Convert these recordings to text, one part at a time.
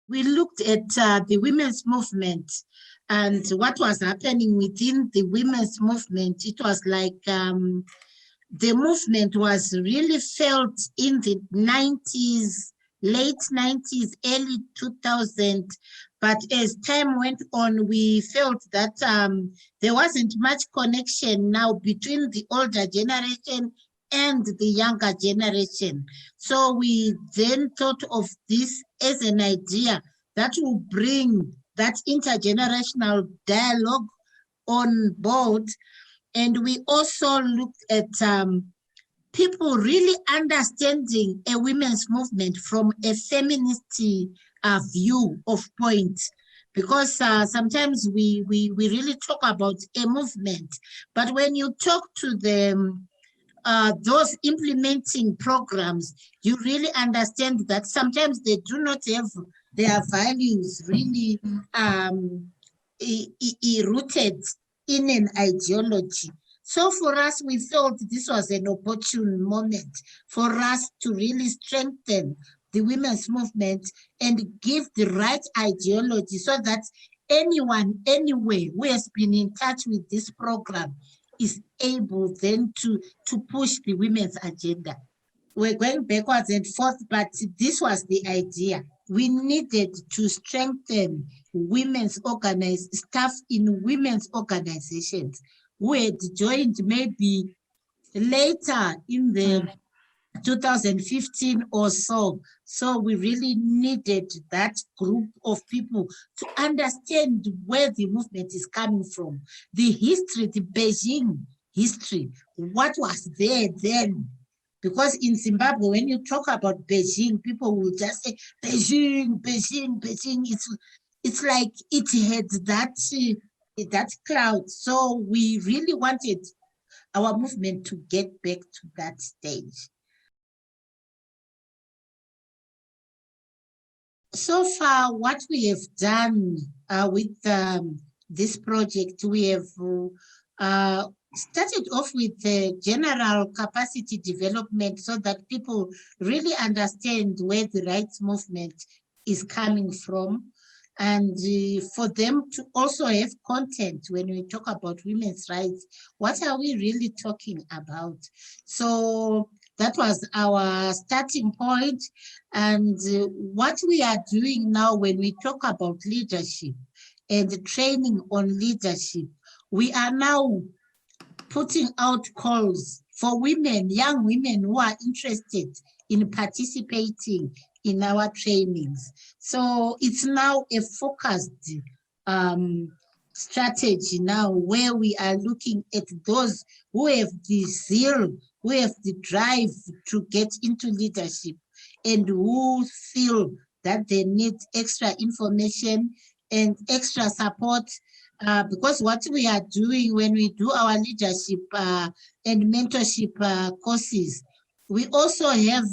we looked at the women's movement and what was happening within the women's movement. It was like the movement was really felt in the 90s, late 90s, early 2000s. But as time went on, we felt that there wasn't much connection now between the older generation and the younger generation. So we then thought of this as an idea that will bring that intergenerational dialogue on board. And we also looked at people really understanding a women's movement from a feminist view of point. Because sometimes we really talk about a movement, but when you talk to them, those implementing programs, you really understand that sometimes they do not have their values really rooted in an ideology. So for us, we felt this was an opportune moment for us to really strengthen the women's movement and give the right ideology so that anyone, anywhere who has been in touch with this program is able then to push the women's agenda. We're going backwards and forth, but this was the idea. We needed to strengthen women's staff in women's organizations who had joined maybe later in the 2015 or so. So we really needed that group of people to understand where the movement is coming from, the history, the Beijing history, what was there then. Because in Zimbabwe, when you talk about Beijing, people will just say, Beijing, Beijing, Beijing. It's like it had that cloud. So we really wanted our movement to get back to that stage. So far, what we have done with this project, we have started off with the general capacity development so that people really understand where the rights movement is coming from, and for them to also have content when we talk about women's rights. What are we really talking about? So that was our starting point. And what we are doing now when we talk about leadership and training on leadership, we are now putting out calls for women, young women who are interested in participating in our trainings. So it's now a focused strategy now where we are looking at those who have the zeal, who have the drive to get into leadership and who feel that they need extra information and extra support. Because what we are doing when we do our leadership and mentorship courses, we also have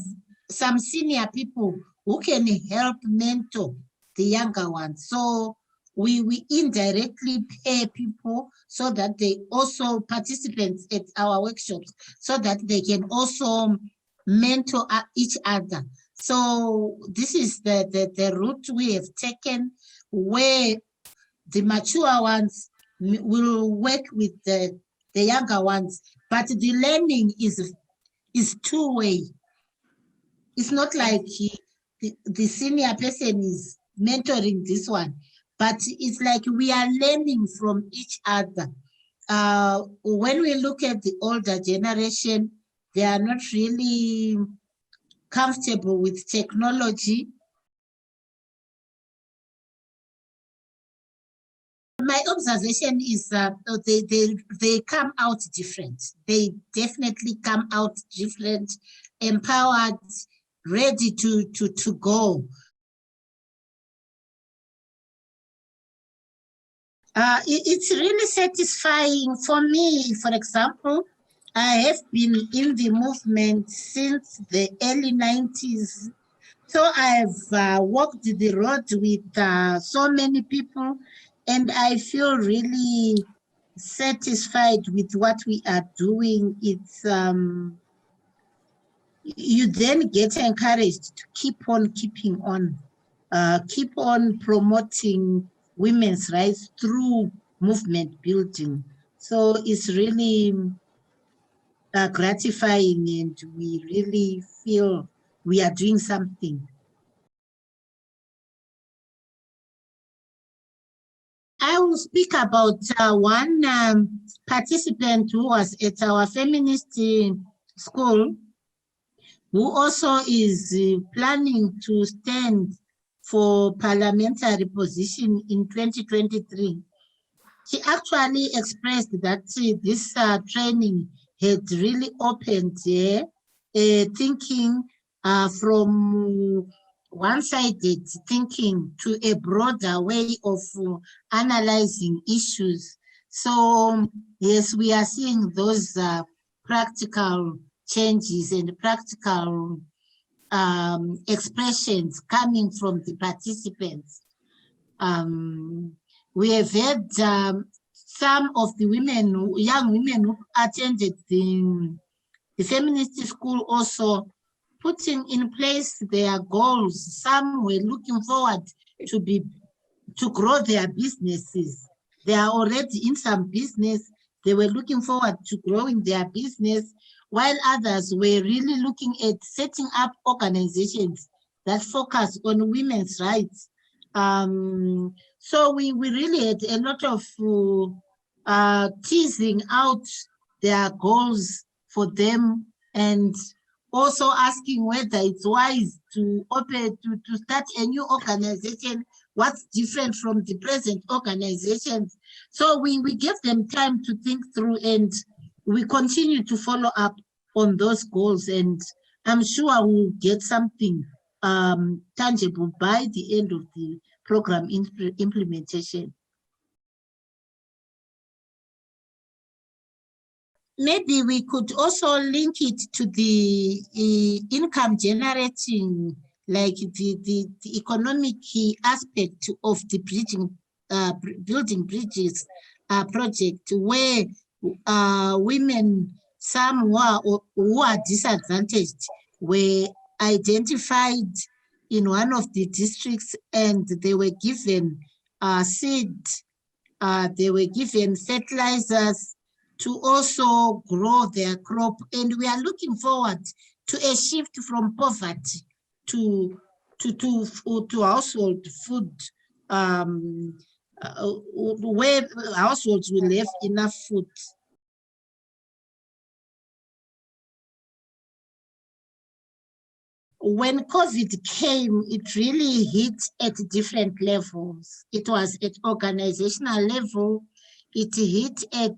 some senior people who can help mentor the younger ones. So we indirectly pay people so that they also participate at our workshops so that they can also mentor each other. So this is the route we have taken, where the mature ones will work with the younger ones, but the learning is two-way. It's not like the senior person is mentoring this one, but it's like we are learning from each other. When we look at the older generation, they are not really comfortable with technology. My observation is that they come out different. They definitely come out different, empowered, ready to go. It's really satisfying for me. For example, I have been in the movement since the early 90s. So I've walked the road with so many people, and I feel really satisfied with what we are doing. It's you then get encouraged to keep on keeping on. keep on promoting women's rights through movement building. So it's really gratifying, and we really feel we are doing something. I will speak about one participant who was at our feminist school, who also is planning to stand for parliamentary position in 2023. She actually expressed that this training had really opened her thinking from one-sided thinking to a broader way of analyzing issues. So yes, we are seeing those practical changes and practical expressions coming from the participants. We have had some of the women, young women who attended the feminist school also putting in place their goals. Some were looking forward to grow their businesses. They are already in some business. They were looking forward to growing their business, while others were really looking at setting up organizations that focus on women's rights. So we really had a lot of teasing out their goals for them, and also asking whether it's wise to start a new organization, what's different from the present organizations. So we gave them time to think through, and we continue to follow up on those goals, and I'm sure we'll get something tangible by the end of the program implementation. Maybe we could also link it to the income generating, like the economic aspect of the building bridges project, where women, some who are disadvantaged, were identified in one of the districts, and they were given seed, they were given fertilizers to also grow their crop. And we are looking forward to a shift from poverty to household food, where households will have enough food. When COVID came, it really hit at different levels. It was at organizational level, it hit at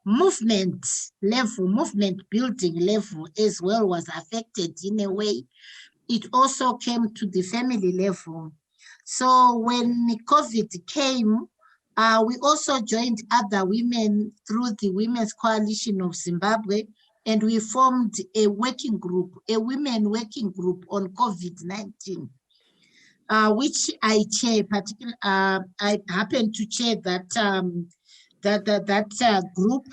movement level, movement building level as well was affected in a way. It also came to the family level. So when COVID came, we also joined other women through the Women's Coalition of Zimbabwe, and we formed a working group, a women working group on COVID-19, which I chair. I happen to chair that group,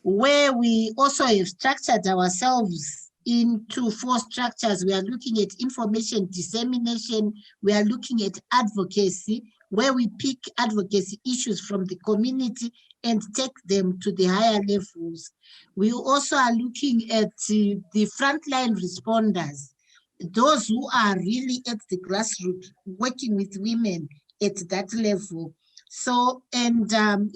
where we also have structured ourselves into 4 structures. We are looking at information dissemination, we are looking at advocacy, where we pick advocacy issues from the community and take them to the higher levels. We also are looking at the frontline responders, those who are really at the grassroots, working with women at that level. So, and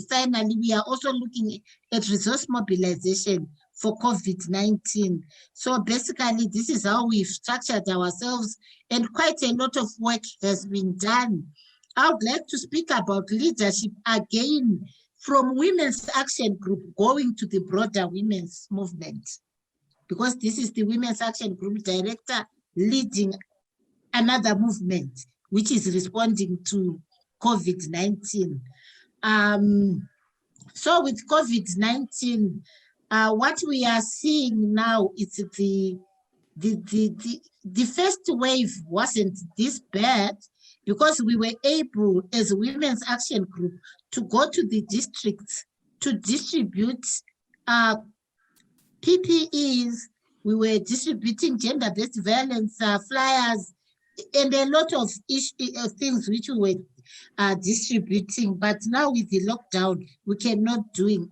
finally, we are also looking at resource mobilization for COVID-19. So basically, this is how we've structured ourselves, and quite a lot of work has been done. I would like to speak about leadership again, from Women's Action Group going to the broader women's movement, because this is the Women's Action Group director leading another movement, which is responding to COVID-19. So with COVID-19, what we are seeing now is the first wave wasn't this bad, because we were able, as Women's Action Group, to go to the districts to distribute PPEs. We were distributing gender-based violence flyers. and a lot of things which we were distributing, but now with the lockdown, we cannot do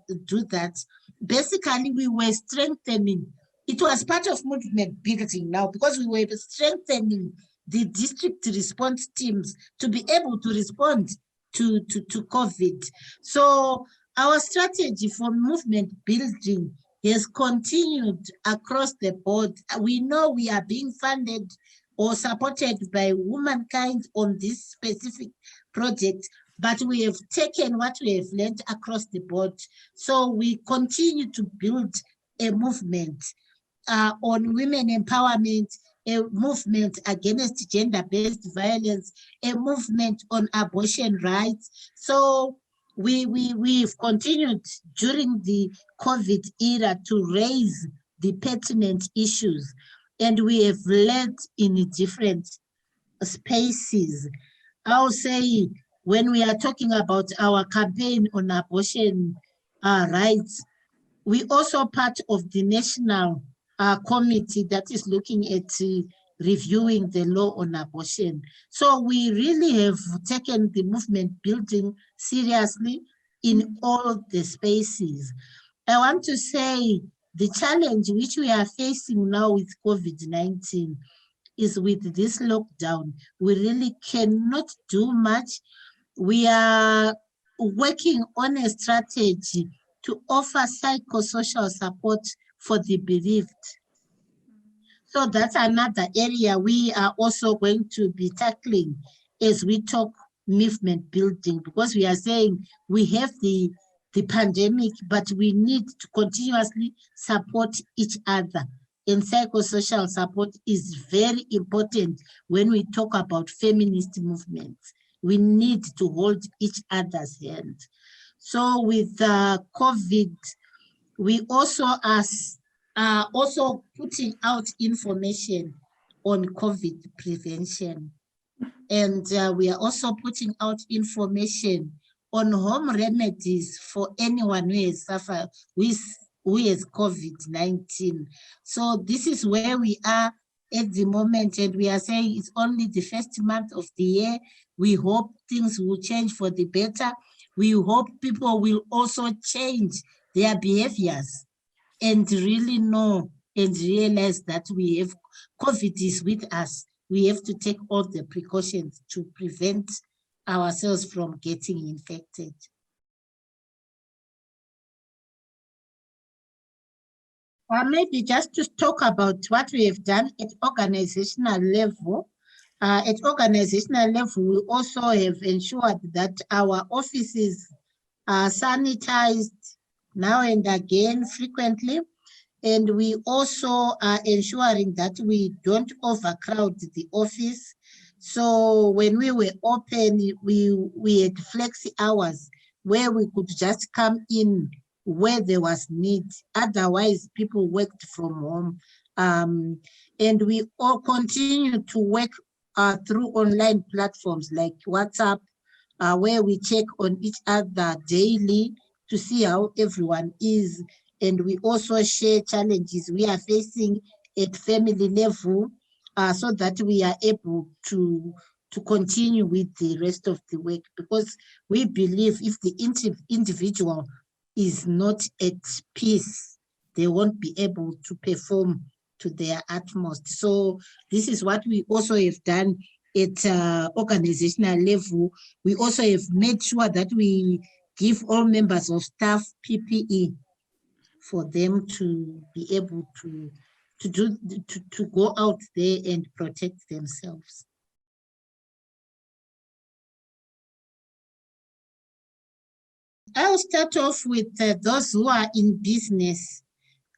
that. Basically, we were strengthening. It was part of movement building now because we were strengthening the district response teams to be able to respond to COVID. So our strategy for movement building has continued across the board. We know we are being funded or supported by Womankind on this specific project, but we have taken what we have learned across the board. So we continue to build a movement on women empowerment, a movement against gender-based violence, a movement on abortion rights. So we've continued during the COVID era to raise the pertinent issues, and we have led in different spaces. I'll say when we are talking about our campaign on abortion rights, we also part of the national committee that is looking at reviewing the law on abortion. So we really have taken the movement building seriously in all the spaces. I want to say the challenge which we are facing now with COVID-19 is with this lockdown. We really cannot do much. We are working on a strategy to offer psychosocial support for the bereaved. So that's another area we are also going to be tackling as we talk movement building, because we are saying we have the pandemic, but we need to continuously support each other. And psychosocial support is very important when we talk about feminist movements. We need to hold each other's hand. So with COVID, we also are also putting out information on COVID prevention. And we are also putting out information on home remedies for anyone who has suffered who has COVID-19. So this is where we are at the moment, and we are saying it's only the first month of the year. We hope things will change for the better. We hope people will also change their behaviors and really know and realize that we have COVID is with us. We have to take all the precautions to prevent ourselves from getting infected. Or maybe just to talk about what we have done at organizational level. At organizational level, we also have ensured that our offices are sanitized now and again frequently. And we also are ensuring that we don't overcrowd the office. So when we were open, we had flexi hours where we could just come in where there was need. Otherwise, people worked from home. And we all continue to work through online platforms like WhatsApp, where we check on each other daily to see how everyone is. And we also share challenges we are facing at family level so that we are able to continue with the rest of the work, because we believe if the individual is not at peace, they won't be able to perform to their utmost. So this is what we also have done at organizational level. We also have made sure that we give all members of staff PPE for them to be able to go out there and protect themselves. I'll start off with those who are in business,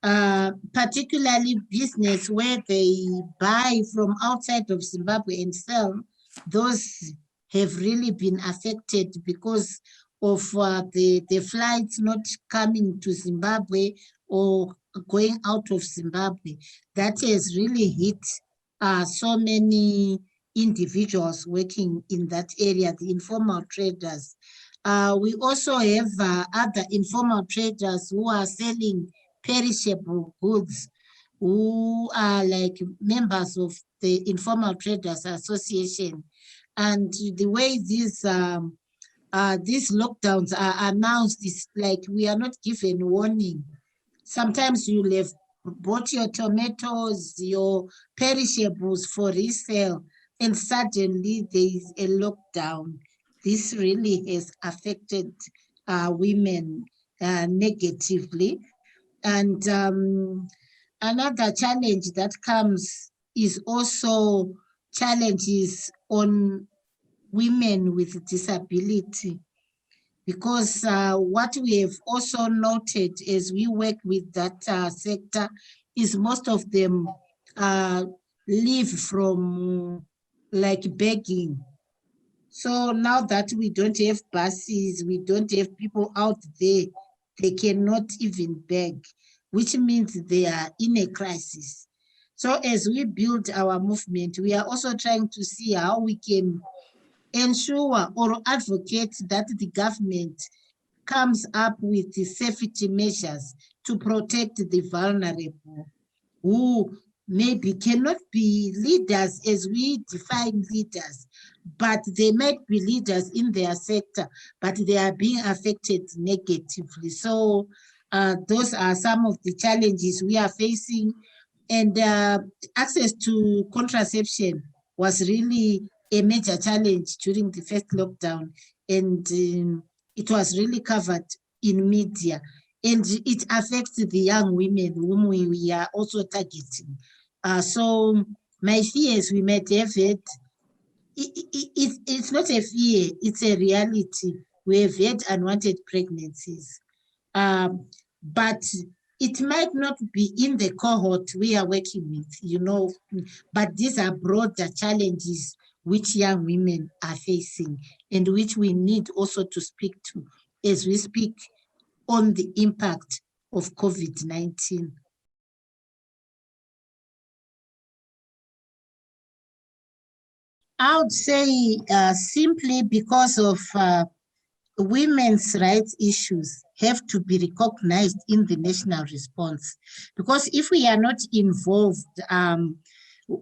particularly business where they buy from outside of Zimbabwe and sell. Those have really been affected because of the flights not coming to Zimbabwe or going out of Zimbabwe. That has really hit so many individuals working in that area, the informal traders. We also have other informal traders who are selling perishable goods, who are like members of the Informal Traders Association. And the way these lockdowns are announced is like we are not given warning. Sometimes you'll have bought your tomatoes, your perishables for resale, and suddenly there is a lockdown. This really has affected women negatively. And another challenge that comes is also challenges on women with disability, because what we have also noted as we work with that sector is most of them live from like begging. So now that we don't have buses, we don't have people out there, they cannot even beg, which means they are in a crisis. So as we build our movement, we are also trying to see how we can ensure or advocate that the government comes up with the safety measures to protect the vulnerable, who maybe cannot be leaders as we define leaders, but they might be leaders in their sector, but they are being affected negatively. So those are some of the challenges we are facing. And access to contraception was really a major challenge during the first lockdown, and it was really covered in media, and it affects the young women whom we are also targeting. So my fears we might have had, it's not a fear, it's a reality. We have had unwanted pregnancies, but it might not be in the cohort we are working with, but these are broader challenges which young women are facing and which we need also to speak to as we speak on the impact of COVID-19. I would say simply because of women's rights issues have to be recognized in the national response. Because if we are not involved,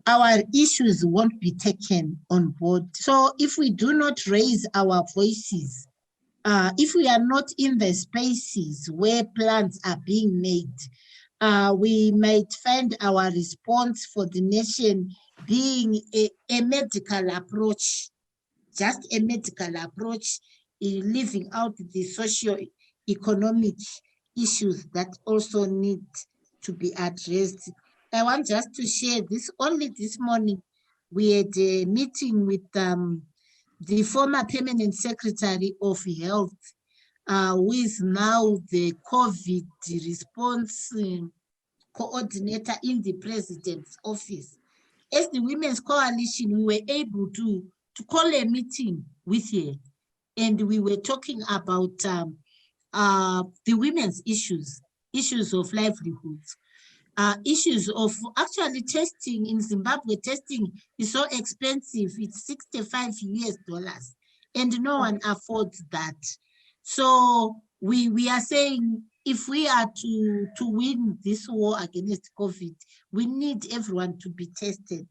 our issues won't be taken on board. So if we do not raise our voices, if we are not in the spaces where plans are being made, we might find our response for the nation being a medical approach, just a medical approach, leaving out the socio-economic issues that also need to be addressed. I want just to share this. Only this morning, we had a meeting with the former permanent secretary of health, who is now the COVID response coordinator in the president's office. As the Women's Coalition, we were able to call a meeting with her, and we were talking about the women's issues of livelihoods, issues of actually testing in Zimbabwe. Testing is so expensive, it's $65, and no one affords that. So we are saying, if we are to win this war against COVID, we need everyone to be tested.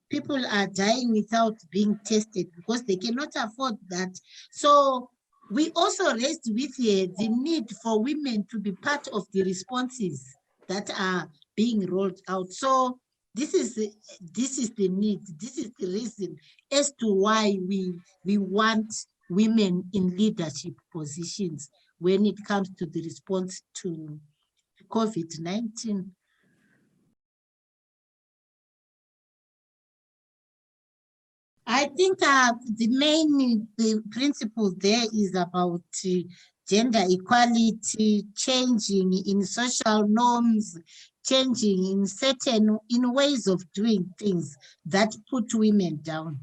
People are dying without being tested because they cannot afford that. So we also raised with the need for women to be part of the responses that are being rolled out. So this is the need, this is the reason as to why we want women in leadership positions when it comes to the response to COVID-19. I think the main principle there is about gender equality, changing in social norms, changing in certain ways of doing things that put women down.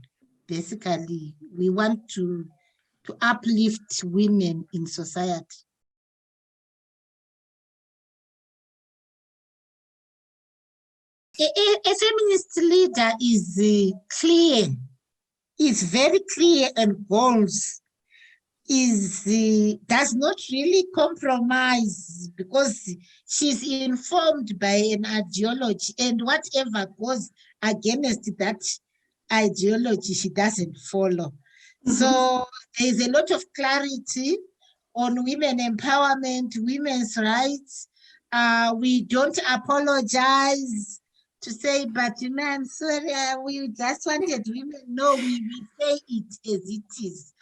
Basically, we want to uplift women in society. A feminist leader is clear, is very clear and goals. does not really compromise, because she's informed by an ideology, and whatever goes against that ideology she doesn't follow. So there's a lot of clarity on women empowerment, women's rights. We don't apologize to say, but I'm sorry, we just wanted women. No, we say it as it is.